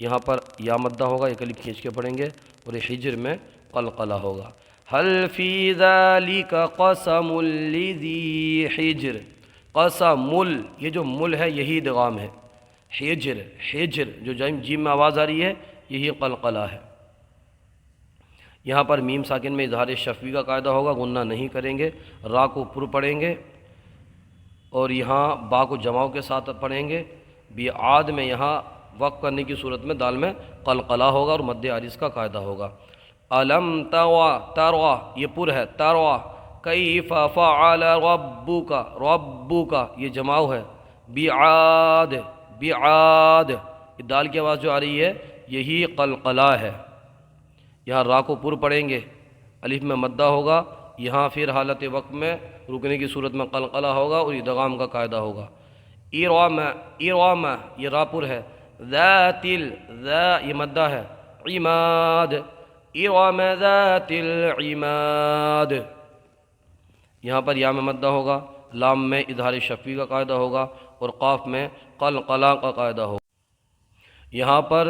یہاں پر یا مدہ ہوگا، ایک الف کھینچ کے پڑھیں گے، اور حجر میں قلقلہ ہوگا۔ حل فی ذالک قسم لذی حجر، قسم یہ جو مل ہے یہی ادغام ہے، حجر حجر جو جیم میں آواز آ رہی ہے یہی قلقلہ ہے۔ یہاں پر میم ساکن میں اظہار شفوی کا قاعدہ ہوگا، غنہ نہیں کریں گے، را کو پر پڑھیں گے، اور یہاں با کو جماؤ کے ساتھ پڑھیں گے۔ بیعاد میں یہاں وقف کرنے کی صورت میں دال میں قلقلہ ہوگا اور مد عارض کا قاعدہ ہوگا۔ علم توا تروا یہ پر ہے، تروا کیف فعل ربک، ربک یہ جماؤ ہے، بیعاد بیعاد یہ دال کی آواز جو آ رہی ہے یہی قلقلہ ہے۔ یہاں را کو پر پڑھیں گے، الف میں مدہ ہوگا، یہاں پھر حالت وقت میں رکنے کی صورت میں قلقلہ ہوگا اور ادغام کا قاعدہ ہوگا۔ ارم ارم یہ را پر ہے، ذات ذا یہ مدہ ہے، عماد ارم ذات العماد یہاں پر یا میں مدہ ہوگا، لام میں اظہار شفوی کا قاعدہ ہوگا، اور قاف میں قلقلہ کا قاعدہ ہوگا۔ یہاں پر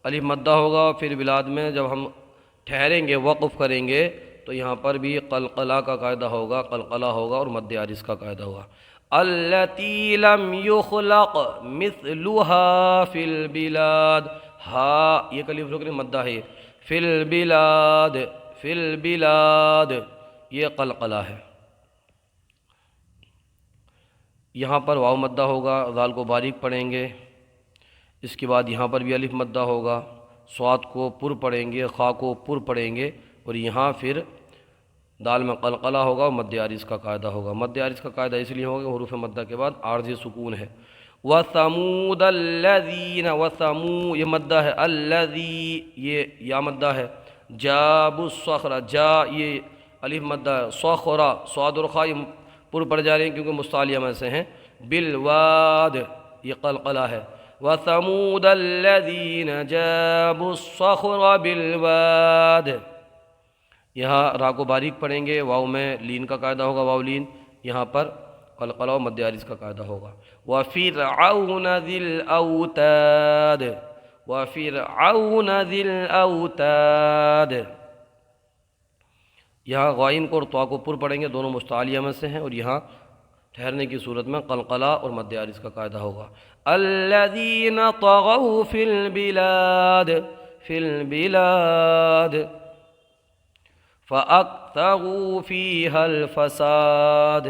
الف مدہ ہوگا، پھر بلاد میں جب ہم ٹھہریں گے وقف کریں گے تو یہاں پر بھی قلقلہ کا قاعدہ ہوگا، قلقلہ ہوگا اور مد عارض کا قاعدہ ہوگا۔ التی لم یخلق مثلها فی البلاد، ہا یہ کلف رکن مدہ ہے، فی البلاد فی البلاد یہ قلقلہ ہے۔ یہاں پر واو مدہ ہوگا، ذال کو باریک پڑھیں گے، اس کے بعد یہاں پر بھی الف مدہ ہوگا، صاد کو پر پڑھیں گے، خا کو پر پڑھیں گے، اور یہاں پھر دال میں قلقلہ ہوگا اور مد عارض کا قاعدہ ہوگا۔ مد عارض کا قاعدہ اس لیے ہوگا کہ حروف مدہ کے بعد عارضی سکون ہے۔ وَثَمُودَ الَّذِينَ وَثَمُو یہ مدہ ہے، الَّذِي یہ یا مدہ ہے، جَابُ الصَّخْرَ جا یہ الف مدہ ہے، صَخْرَ صاد اور خا یہ پر پڑ جا رہے ہیں کیونکہ مستعلیہ میں سے ہیں، بالواد یہ قلقلہ ہے۔ وَثَمُودَ الَّذِينَ جَابُوا الصَّخْرَ بِالْوَادِ یہاں را کو باریک پڑھیں گے، واو میں لین کا قاعدہ ہوگا، واو لین، یہاں پر قلقلہ و مد عارض کا قاعدہ ہوگا۔ وَفِرْعَوْنَ ذِي الْأَوْتَادِ وَفِرْعَوْنَ ذِي الْأَوْتَادِ یہاں غائن کو اور طا کو پر پڑھیں گے، دونوں مستعلیہ میں سے ہیں، اور یہاں ٹھہرنے کی صورت میں قلقلہ اور مد عارض کا قاعدہ ہوگا۔ الذین طغوا فی البلاد فی البلاد فاکثروا فیہا الفساد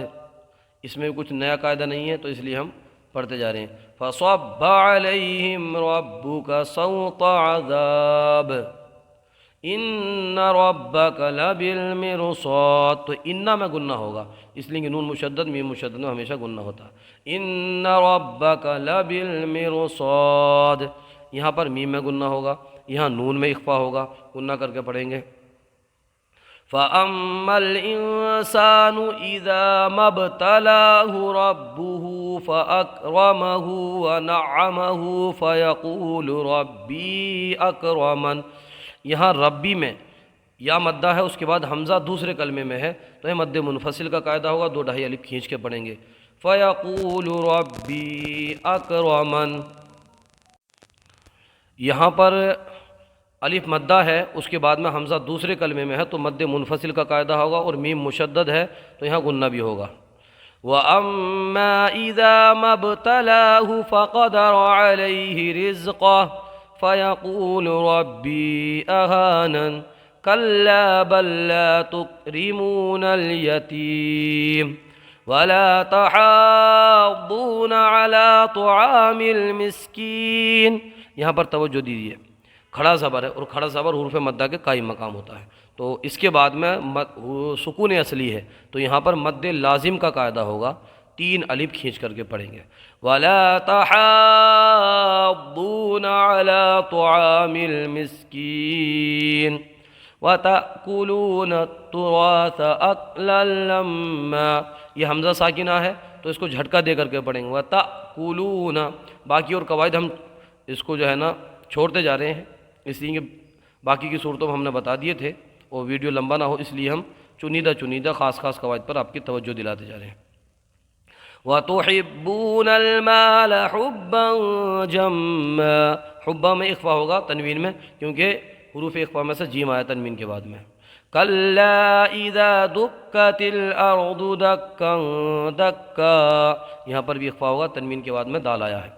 اس میں کچھ نیا قاعدہ نہیں ہے تو اس لیے ہم پڑھتے جا رہے ہیں۔ فصب علیہم ربک سوط عذاب ان ربک لبالمرصاد تو انہ میں گنہ ہوگا، اس لیے کہ نون مشدد میم مشدد میں ہمیشہ گنہ ہوتا ہے۔ ان ربک لبالمرصاد یہاں پر میم میں گنہ ہوگا، یہاں نون میں اخفا ہوگا، گنہ کر کے پڑھیں گے۔ فَأَمَّا الْإِنسَانُ إِذَا مَا ابْتَلَاهُ رَبُّهُ فَأَكْرَمَهُ وَنَعَّمَهُ فَيَقُولُ رَبِّي أَكْرَمَنِ یہاں ربی میں یا مدہ ہے، اس کے بعد حمزہ دوسرے کلمے میں ہے تو یہ مد منفصل کا قاعدہ ہوگا، 2 ڈھائی الف کھینچ کے پڑھیں گے۔ فَيَقُولُ رَبِّي أَكْرَمَنِ یہاں پر الف مدہ ہے، اس کے بعد میں حمزہ دوسرے کلمے میں ہے تو مد منفصل کا قاعدہ ہوگا، اور میم مشدد ہے تو یہاں گنہ بھی ہوگا۔ وَأَمَّا إِذَا مَا ابْتَلَاهُ فَقَدَرَ عَلَيْهِ رِزْقَهُ فَيَقُولُ رَبِّي أَهَانَنِ كَلَّا بَل لَّا تُكْرِمُونَ الْيَتِيمَ وَلَا تَحَاضُّونَ عَلَى طَعَامِ الْمِسْكِينِ یہاں پر توجہ دیجیے، کھڑا زبر ہے اور کھڑا زبر حروف مدہ کے قائم مقام ہوتا ہے، تو اس کے بعد میں سکون اصلی ہے تو یہاں پر مد لازم کا قاعدہ ہوگا، 3 الف کھینچ کر کے پڑھیں گے۔ وَلَا تَحَاضُّونَ عَلَى طَعَامِ الْمِسْكِينِ وَتَأْكُلُونَ التُّرَاثَ أَكْلًا لَمًّا یہ حمزہ ساکنہ ہے تو اس کو جھٹکا دے کر کے پڑھیں گے۔ وَتَأْكُلُونَ باقی اور قواعد ہم اس کو جو ہے نا چھوڑتے جا رہے ہیں، اس لیے کہ باقی کی صورتوں میں ہم نے بتا دیے تھے اور ویڈیو لمبا نہ ہو، اس لیے ہم چنیدہ خاص قواعد پر آپ کی توجہ دلاتے جا رہے ہیں۔ وَتُحِبُّونَ الْمَالَ حُبًّا جَمًّا، حبا میں اخفا ہوگا تنوین میں، کیونکہ حروف اخفا میں سے جیم آیا تنوین کے بعد میں۔ کَلَّا اِذَا دُکَّتِ الْأَرْضُ دَکًّا دَکًّا، یہاں پر بھی اخفا ہوگا تنوین کے بعد میں دال آیا ہے۔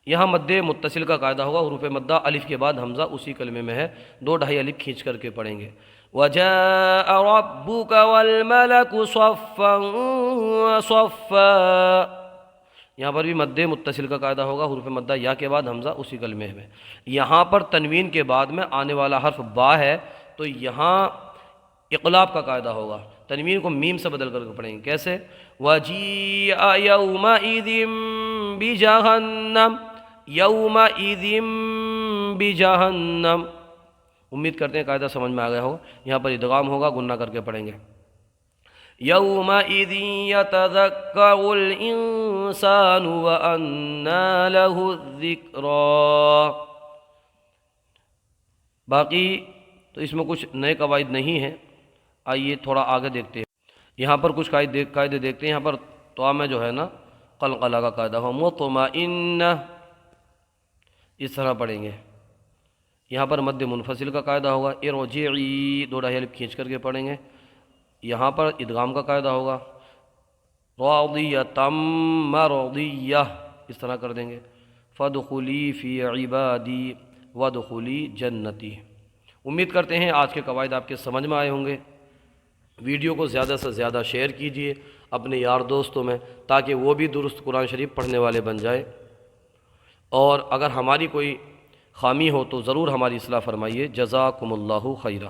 یہاں مد متصل کا قاعدہ ہوگا، حروف مدہ الف کے بعد حمزہ اسی کلمے میں ہے، 2 ڈھائی الف کھینچ کر کے پڑھیں گے۔ وَجَاءَ رَبُّكَ وَالْمَلَكُ صَفًّا صَفًّا، یہاں پر بھی مد متصل کا قاعدہ ہوگا، حروف مدہ یا کے بعد حمزہ اسی کلمے میں۔ یہاں پر تنوین کے بعد میں آنے والا حرف با ہے، تو یہاں اقلاب کا قاعدہ ہوگا، تنوین کو میم سے بدل کر کے پڑھیں گے۔ کیسے؟ وَجِيءَ يَوْمَئِذٍ بِجَهَنَّمَ، یومئذ بجہنم، امید کرتے ہیں قاعدہ سمجھ میں آ گیا ہو۔ یہاں پر ادغام ہوگا، گنہ کر کے پڑھیں گے۔ یومئذ یتذکر الانسان وانى له الذکریٰ، باقی تو اس میں کچھ نئے قواعد نہیں ہیں، آئیے تھوڑا آگے دیکھتے ہیں۔ یہاں پر کچھ قاعدے دیکھتے ہیں۔ یہاں پر تو میں جو ہے نا قلقلہ کا قاعدہ ہو، مطمئنہ، اس طرح پڑھیں گے۔ یہاں پر مد منفصل کا قاعدہ ہوگا، ارجعی، 2 ڈھائی الف کھینچ کر کے پڑھیں گے۔ یہاں پر ادغام کا قاعدہ ہوگا، راضیۃ مرضیہ، اس طرح کر دیں گے۔ فادخلی فی عبادی وادخلی جنتی۔ امید کرتے ہیں آج کے قواعد آپ کے سمجھ میں آئے ہوں گے۔ ویڈیو کو زیادہ سے زیادہ شیئر کیجئے اپنے یار دوستوں میں، تاکہ وہ بھی درست قرآن شریف پڑھنے والے بن جائے، اور اگر ہماری کوئی خامی ہو تو ضرور ہماری اصلاح فرمائیے۔ جزاکم اللہ خیرہ۔